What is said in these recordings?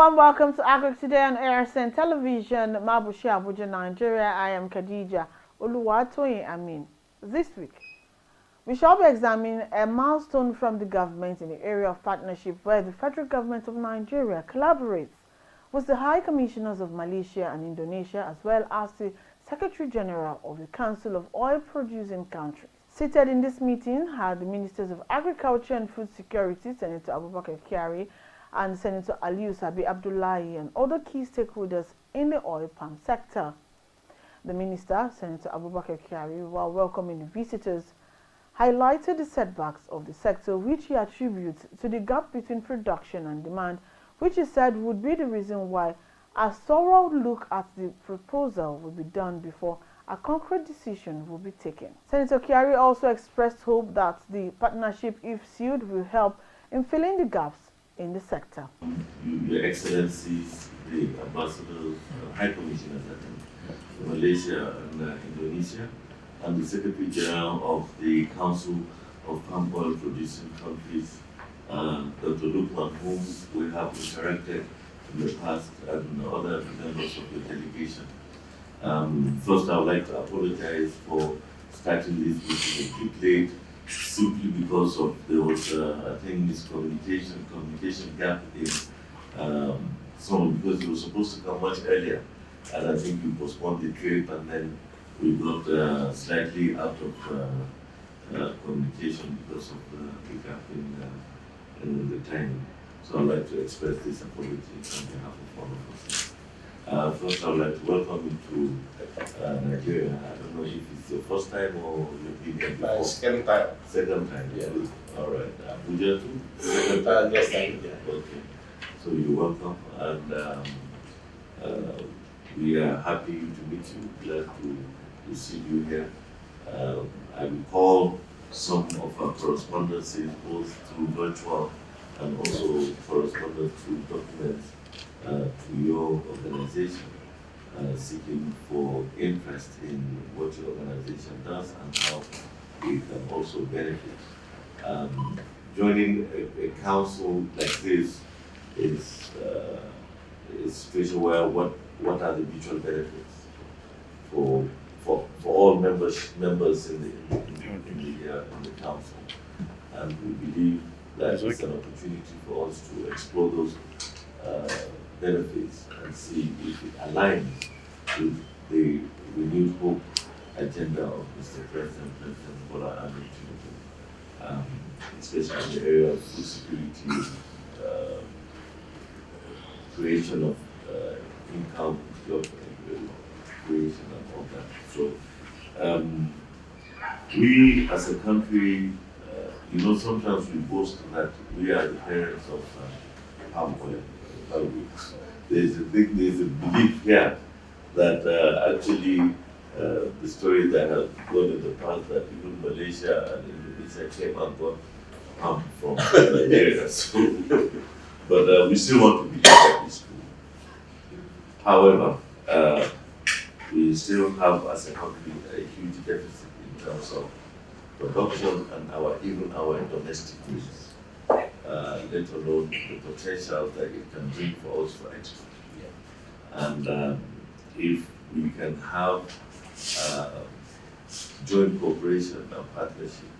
warm welcome to Agric today on ARSN Television, Mabushi, Abuja, Nigeria. I am Khadija Oluwatoyin Amin. This week, we shall be examining a milestone from the government in the area of partnership where the federal government of Nigeria collaborates with the High Commissioners of Malaysia and Indonesia, as well as the Secretary General of the Council of Oil-Producing Countries. Seated in this meeting are the Ministers of Agriculture and Food Security, Senator Abubakar Kyari, and Senator Aliyu Sabi Abdullahi, and other key stakeholders in the oil palm sector. The Minister, Senator Abubakar Kyari, while welcoming the visitors, highlighted the setbacks of the sector, which he attributes to the gap between production and demand, which he said would be the reason why a thorough look at the proposal will be done before a concrete decision will be taken. Senator Kyari also expressed hope that the partnership, if sealed, will help in filling the gaps in the sector. Your Excellencies, the Ambassadors, High Commissioners from Malaysia and Indonesia, and the Secretary General of the Council of Palm Oil Producing Countries, Dr. Lukman, whom we have interacted in the past, and other members of the delegation. First, I would like to apologize for starting this meeting a bit late, simply because of there was, I think, communication gap in some, because it was supposed to come much earlier, and I think we postponed the trip, and then we got slightly out of communication because of the gap in the timing. So I'd like to express this apology on behalf of all of us. First, I would like to welcome you to Nigeria. I don't know if it's your first time or you've been here before. Second time. Second time, yeah. All right. Abuja too? Second time, yes, thank you. Okay. So you're welcome, and we are happy to meet you. Glad to see you here. I recall some of our correspondences, both through virtual and also correspondence through documents to your organization, seeking for interest in what your organization does and how it can also benefit. Joining a council like this is a situation where what are the mutual benefits for all members in the council, and we believe that it's an opportunity for us to explore those benefits and see if it aligns with the renewed hope agenda of Mr. President Bola Ahmed Tinubu, especially in the area of food security, creation of income, job creation, and all that. So we as a country, sometimes we boast that we are the parents of palm oil. There's a belief here that actually the story that has gone in the past, that even Malaysia and Indonesia came and got palm from Nigeria. So, but we still want to believe that it's true. However, we still have as a country a huge deficit in terms of production and even our domestic needs. Let alone the potential that it can bring for us for export. Yeah. And if we can have joint cooperation and partnership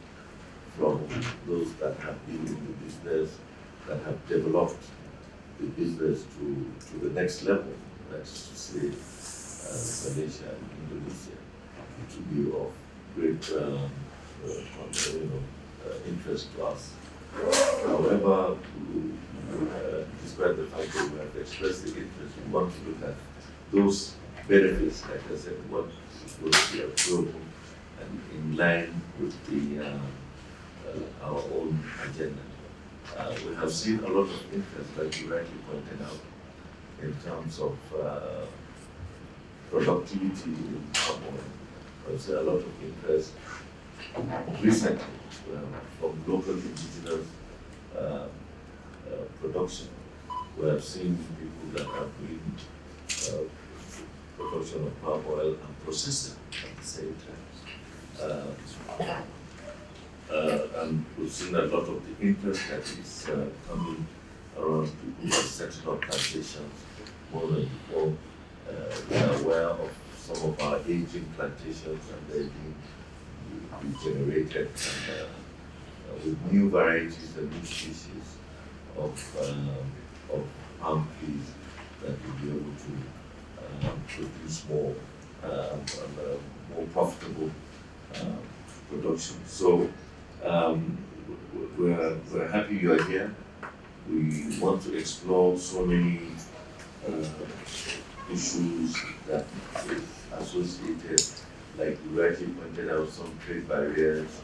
from those that have been in the business, that have developed the business to the next level, that's to say Malaysia and Indonesia, it will be of great interest to us. However, despite the fact that we have expressed the interest, we want to look at those benefits, like I said, what is going to be approvable and in line with our own agenda. We have seen a lot of interest, like you rightly pointed out, in terms of productivity in palm oil. I've seen a lot of interest recently from local indigenous production. We have seen people that have been production of palm oil and processing at the same time. And we've seen a lot of the interest that is coming around people setting up plantations more than before. We are aware of some of our aging plantations and they're being regenerated with new varieties and new species of palm trees that will be able to produce more more profitable production. So we're happy you are here. We want to explore so many issues that is associated, like you rightly pointed out, some trade barriers,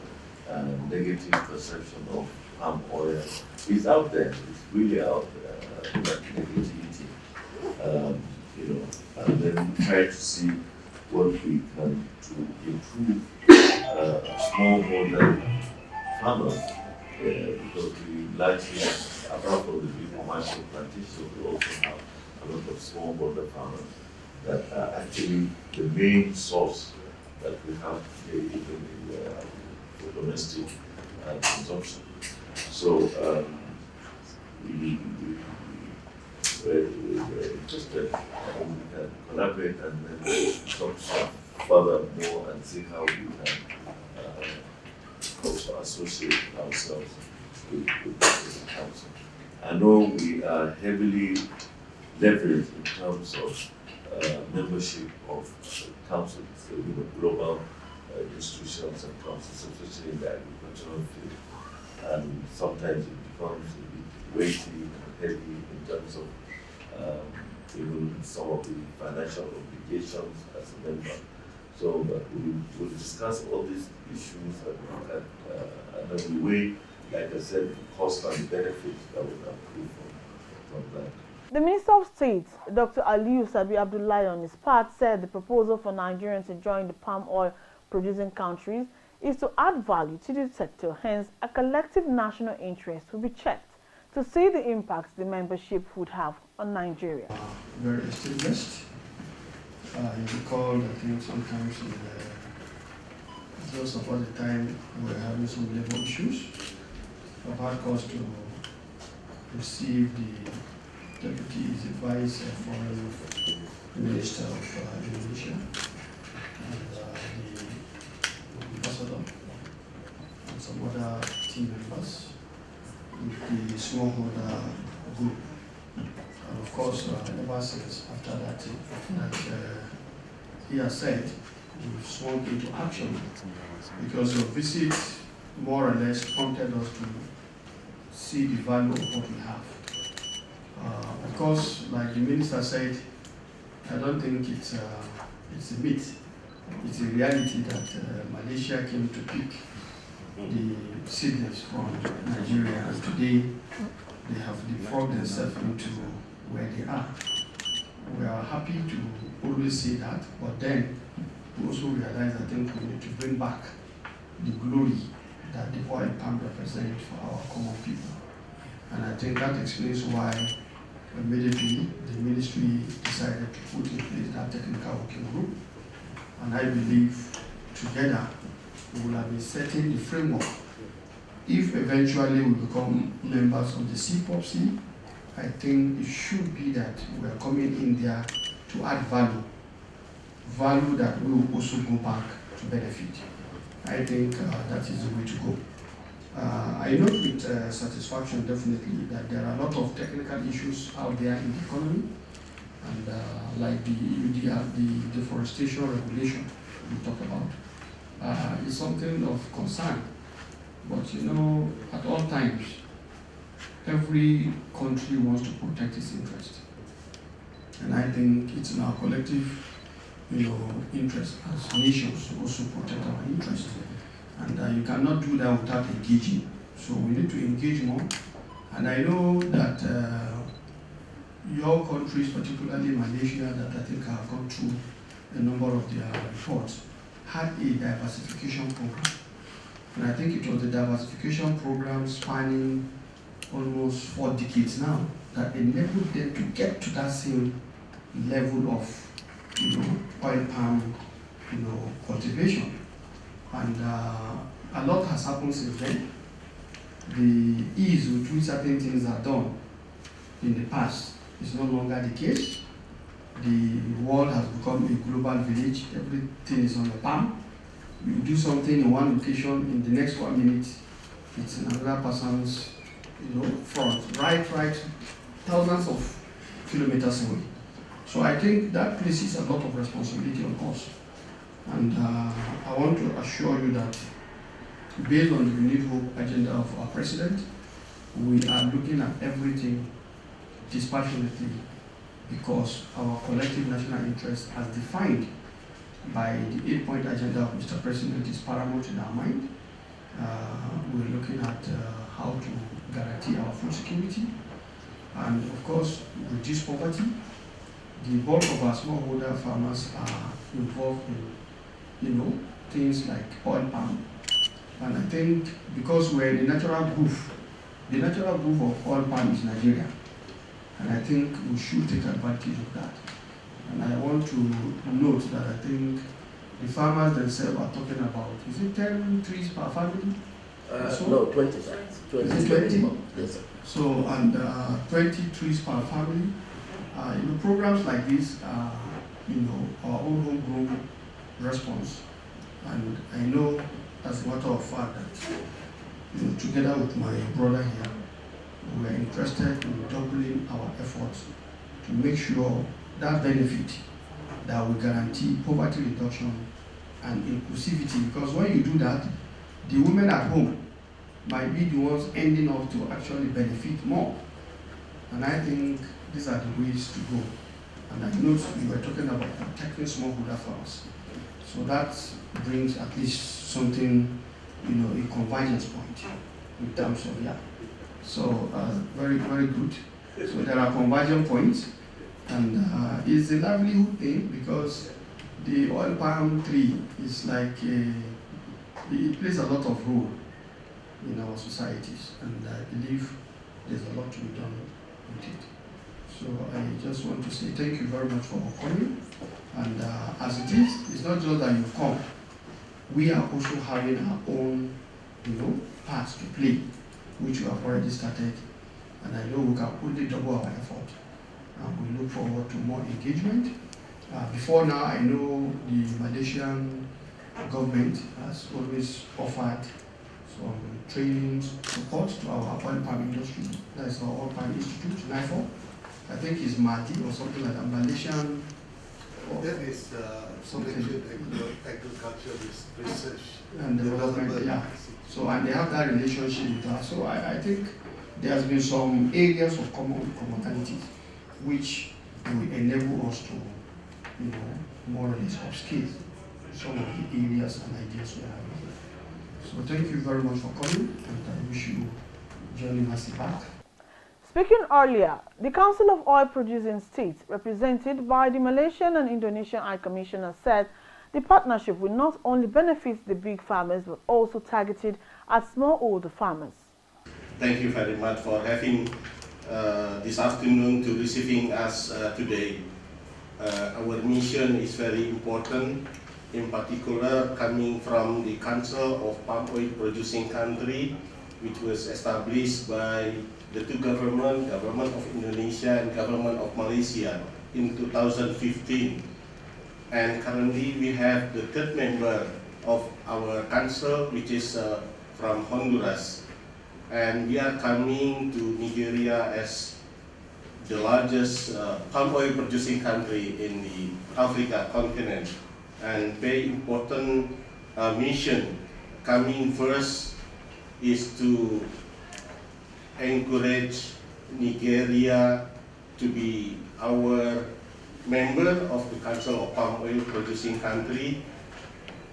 negative perception of palm oil. It's out there. It's really out there. That negativity, and then try to see what we can to improve smallholder farmers, because we largely, apart from the big commercial plantations, we also have a lot of smallholder farmers that are actually the main source that we have today, even for domestic consumption. So we're interested and we can collaborate and then talk further more and see how we can also associate ourselves with the council. I know we are heavily leveraged in terms of membership of councils, global institutions and councils, especially in the agricultural field. And sometimes it becomes a bit weighty and heavy in terms of even some of the financial obligations as a member. So we'll discuss all these issues and then we weigh, like I said, the cost and the benefits that would accrue from that. The Minister of State, Dr. Aliyu Sabi Abdullahi, on his part, said the proposal for Nigerians to join the palm oil producing countries is to add value to the sector. Hence, a collective national interest will be checked to see the impacts the membership would have on Nigeria. Very established. You recall, I think sometimes just about the time we were having some labor issues, I've had cause to receive the Deputy Vice Foreign Minister of Indonesia and the ambassador and some other team members with the smallholder group. And of course, ever since after that, he has said we've swung into action because your visit more or less prompted us to see the value of what we have. Of course, like the minister said, I don't think it's a myth. It's a reality that Malaysia came to pick the seedlings from Nigeria, and today they have developed themselves into where they are. We are happy to always say that, but then we also realize that I think we need to bring back the glory that the oil palm represents for our common people. And I think that explains why immediately the ministry decided to put in place that technical working group. And I believe together we will have been setting the framework. If eventually we become members of the CPOPC, I think it should be that we are coming in there to add value that will also go back to benefit. I think that is the way to go. I note with satisfaction definitely that there are a lot of technical issues out there in the economy, and like the UDR, the deforestation regulation we talked about, is something of concern. But you know, at all times, every country wants to protect its interest. And I think it's in our collective, interest as nations to also protect our interests. And you cannot do that without engaging. So we need to engage more. And I know that your countries, particularly Malaysia, that I think have gone through a number of their reports, had a diversification program. And I think it was a diversification program spanning almost 4 decades now that enabled them to get to that same level of, oil palm, cultivation. And a lot has happened since then. The ease with which certain things are done in the past. It's no longer the case. The world has become a global village. Everything is on the palm. You do something in one location, in the next 1 minute, it's in another person's, front, right, thousands of kilometers away. So I think that places a lot of responsibility on us. And I want to assure you that based on the renewed hope agenda of our president, we are looking at everything dispassionately because our collective national interest as defined by the 8-point agenda of Mr. President is paramount in our mind. We're looking at how to guarantee our food security and, of course, reduce poverty. The bulk of our smallholder farmers are involved in, things like oil palm. And I think because we're in the natural groove of oil palm is Nigeria. And I think we should take advantage of that. And I want to note that I think the farmers themselves are talking about, is it 10 trees per family? No, 20, sir. Is it 20? Yes, sir. So, and 20 trees per family. Programs like this are, our own homegrown response. And I know, as a matter of fact, that together with my brother here, we are interested in doubling our efforts to make sure that benefit that will guarantee poverty reduction and inclusivity. Because when you do that, the women at home might be the ones ending up to actually benefit more. And I think these are the ways to go. And I know we were talking about protecting smallholder farmers. So that brings at least something, a convergence point in terms of, So very, very good. So there are conversion points. And it's a livelihood thing because the oil palm tree is like it plays a lot of role in our societies, and I believe there's a lot to be done with it. So I just want to say thank you very much for coming. And as it is, it's not just that you've come. We are also having our own, parts to play, which we have already started. And I know we can only double our effort. And we look forward to more engagement. Before now, I know the Malaysian government has always offered some training support to our oil palm industry. That's our Oil Palm Institute, NIFO. I think it's MATI or something like that, Malaysian. That is something agriculture research and development, So, and they have that relationship with us. So I think there has been some areas of commonalities which will enable us to, more or less upscale some of the areas and ideas we have. So thank you very much for coming, and I wish you journey mercy back. Speaking earlier, the Council of Oil Producing States, represented by the Malaysian and Indonesian High Commissioner, said the partnership will not only benefit the big farmers but also targeted at smallholder farmers. Thank you very much for having this afternoon to receiving us today. Our mission is very important, in particular coming from the Council of Palm Oil Producing Country, which was established by the two governments, Government of Indonesia and Government of Malaysia in 2015. And currently we have the third member of our council, which is from Honduras. And we are coming to Nigeria as the largest palm oil producing country in the Africa continent. And very important mission coming first is to encourage Nigeria to be our member of the Council of Palm Oil Producing Country.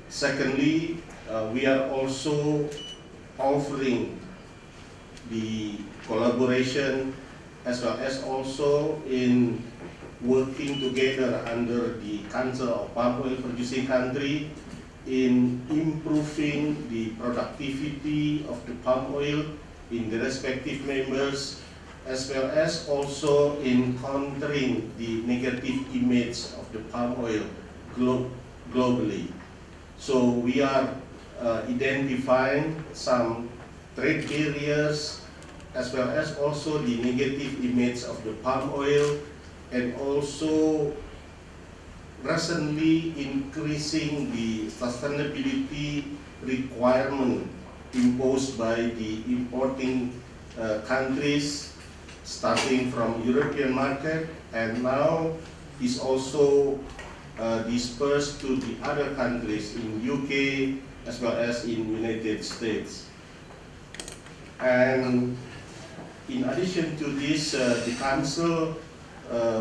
Secondly, we are also offering the collaboration as well as also in working together under the Council of Palm Oil Producing Country in improving the productivity of the palm oil in the respective members, as well as also in countering the negative image of the palm oil globally. So we are identifying some trade barriers as well as also the negative image of the palm oil, and also recently increasing the sustainability requirement imposed by the importing countries, starting from European market, and now is also dispersed to the other countries in UK as well as in United States. And in addition to this, the council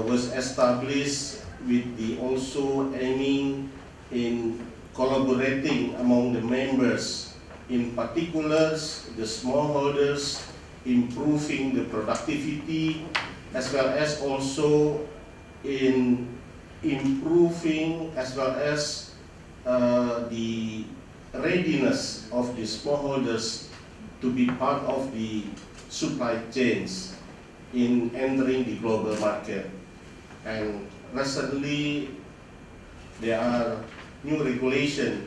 was established with the also aiming in collaborating among the members, in particular the smallholders, improving the productivity, as well as also in improving as well as the readiness of the smallholders to be part of the supply chains in entering the global market. And recently there are new regulations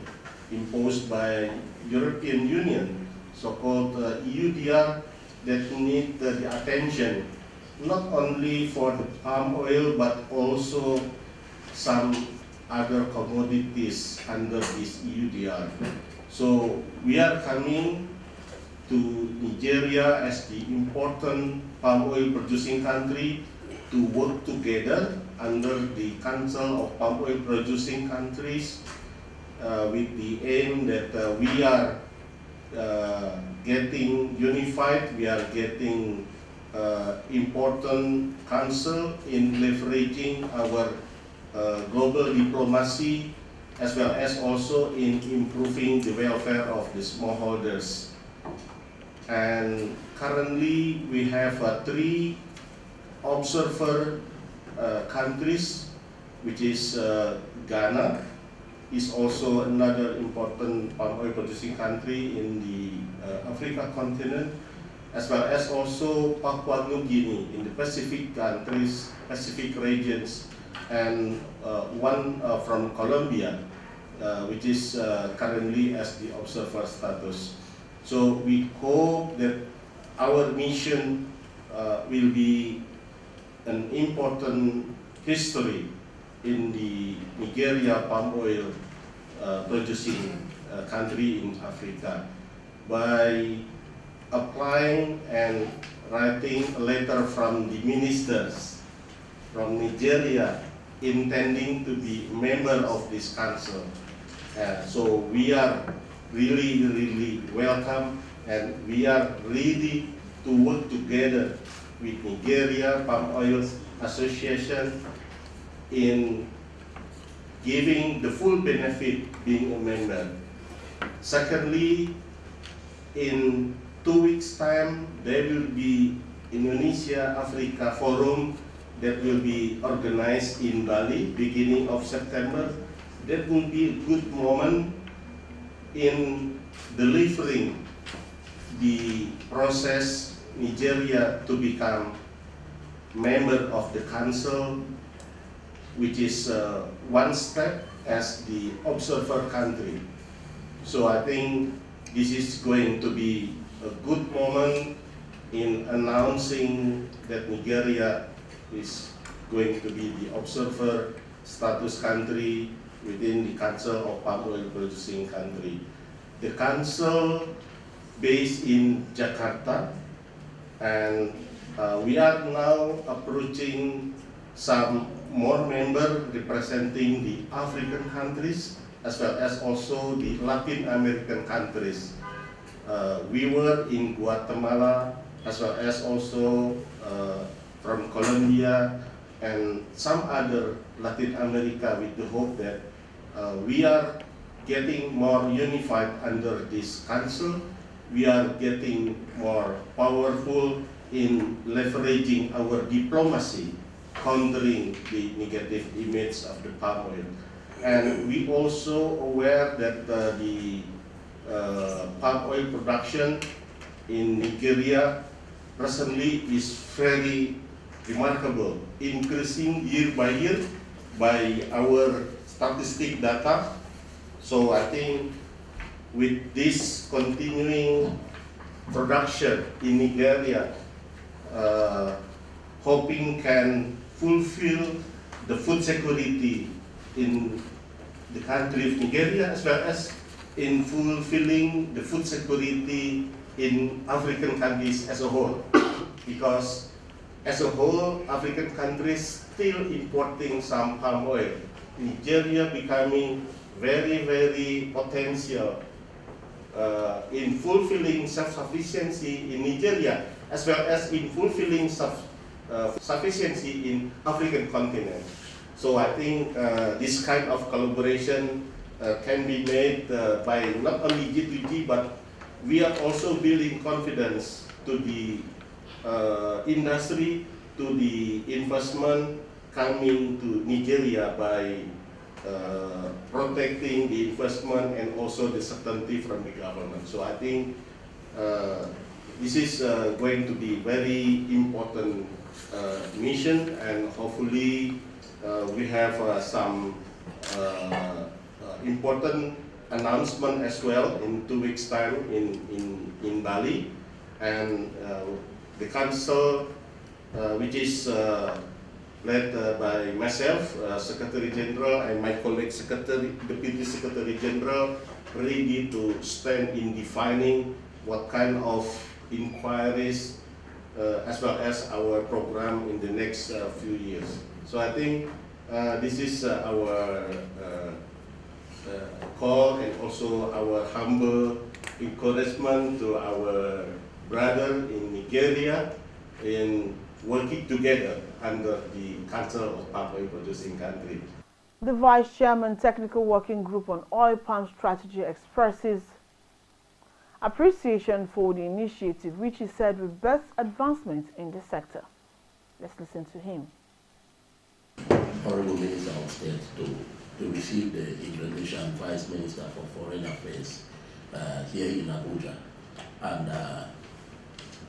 imposed by European Union, so-called EUDR, that need the attention not only for the palm oil but also some other commodities under this EUDR. So we are coming to Nigeria as the important palm oil producing country to work together under the Council of Palm Oil Producing Countries with the aim that we are getting unified, we are getting important council in leveraging our global diplomacy, as well as also in improving the welfare of the smallholders. And currently we have 3 observer countries, which is Ghana, is also another important palm oil producing country in the Africa continent, as well as also Papua New Guinea in the Pacific countries, Pacific regions, and one from Colombia, which is currently as the observer status. So we hope that our mission will be an important history in the Nigeria palm oil producing country in Africa by applying and writing a letter from the ministers from Nigeria intending to be member of this council. So we are really welcome, and we are ready to work together with Nigeria Palm Oil Association in giving the full benefit being a member. Secondly, in 2 weeks' time, there will be Indonesia Africa Forum that will be organized in Bali beginning of September. That will be a good moment in delivering the process Nigeria to become member of the council, which is one step as the observer country. So I think this is going to be a good moment in announcing that Nigeria is going to be the observer status country within the Council of Palm Oil Producing Country. The council based in Jakarta, and we are now approaching some more members representing the African countries as well as also the Latin American countries. We were in Guatemala as well as also from Colombia and some other Latin America, with the hope that we are getting more unified under this council. We are getting more powerful in leveraging our diplomacy, countering the negative image of the palm oil. And we also aware that the palm oil production in Nigeria recently is very remarkable, increasing year by year by our statistic data. So I think with this continuing production in Nigeria, hoping can fulfill the food security in the country of Nigeria, as well as in fulfilling the food security in African countries as a whole. Because as a whole, African countries still importing some palm oil. Nigeria becoming very, very potential in fulfilling self-sufficiency in Nigeria, as well as in fulfilling sufficiency in African continent. So I think this kind of collaboration can be made by not only G2G, but we are also building confidence to the industry, to the investment coming to Nigeria by protecting the investment and also the certainty from the government. So I think this is going to be very important mission, and hopefully we have some important announcement as well in 2 weeks' time in Bali, and the council, which is led by myself, Secretary General, and my colleague Deputy Secretary General, ready to stand in defining what kind of inquiries as well as our program in the next few years. So I think this is our call, and also our humble encouragement to our brother in Nigeria in working together under the Council of Palm Oil Producing Countries. The Vice Chairman, Technical Working Group on Oil Palm Strategy, expresses appreciation for the initiative, which he said will best advancement in the sector. Let's listen to him. Honorable Minister of State to receive the Indonesian Vice Minister for Foreign Affairs here in Abuja. And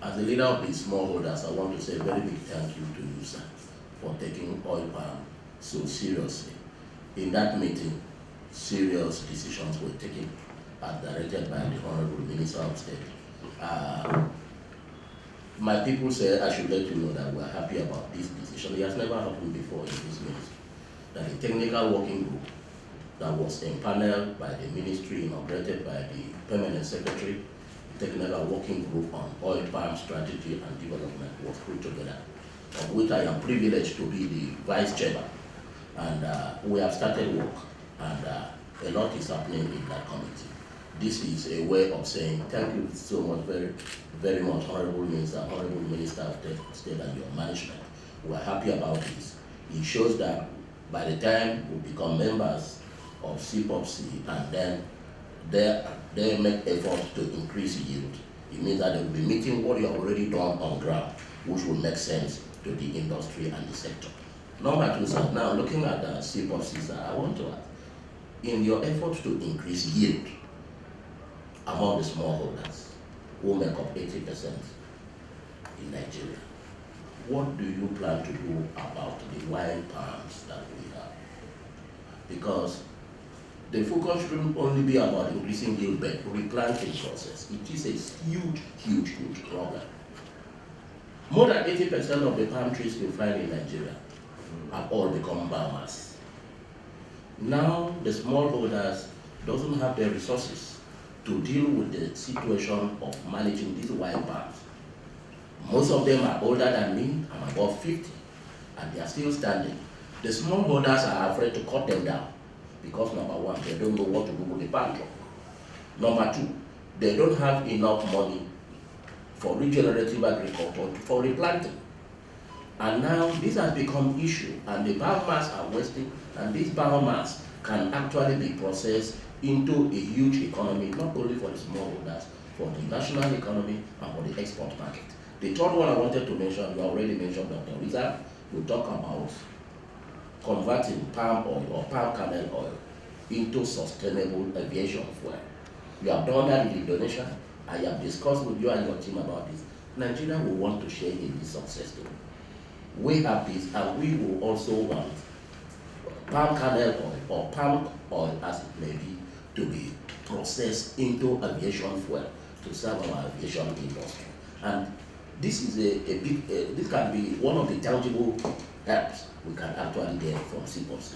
as the leader of the smallholders, I want to say a very big thank you to you, sir, for taking oil palm so seriously. In that meeting, serious decisions were taken as directed by the Honorable Minister of State. My people say I should let you know that we're happy about this decision. It has never happened before in this ministry. That a technical working group that was empaneled by the ministry, inaugurated by the Permanent Secretary, Technical Working Group on Oil Palm Strategy and Development, was put together, of which I am privileged to be the Vice Chairman. And we have started work, and a lot is happening in that committee. This is a way of saying thank you so much, very, very much, Honorable Minister of State and your management. We're happy about this. It shows that by the time we become members of CPOPC and then they make efforts to increase yield, it means that they will be meeting what you have already done on ground, which will make sense to the industry and the sector. Number two, sir, now looking at the CPOPC, sir, I want to ask, in your efforts to increase yield among the smallholders who make up 80% in Nigeria, what do you plan to do about the wild palms that we have? Because the focus shouldn't only be about increasing yield, but replanting process. It is a huge, huge, huge problem. More than 80% of the palm trees you find in Nigeria have all become biomass. Now the smallholders doesn't have the resources to deal with the situation of managing these wild palms. Most of them are older than me, I'm above 50, and they are still standing. The smallholders are afraid to cut them down because, number one, they don't know what to do with the palm trunk. Number two, they don't have enough money for regenerative agriculture for replanting. And now this has become issue, and the biomass are wasting, and this biomass can actually be processed into a huge economy, not only for the smallholders, for the national economy and for the export market. The third one I wanted to mention, you already mentioned, Dr. Rizal, we talk about converting palm oil or palm kernel oil into sustainable aviation fuel. You have done that in Indonesia. I have discussed with you and your team about this. Nigeria will want to share in this success story. We have this, and we will also want palm kernel oil or palm oil, as it may be, to be processed into aviation fuel. to serve our aviation industry. And this is a big, this can be one of the tangible helps we can actually get from seaports.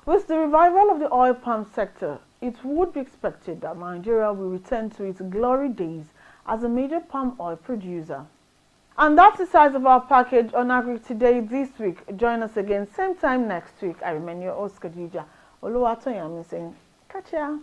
With the revival of the oil palm sector, it would be expected that Nigeria will return to its glory days as a major palm oil producer. And that's the size of our package on Agric today this week. Join us again same time next week. I remain your host, Khadija Oluwatoyami, saying, catch ya.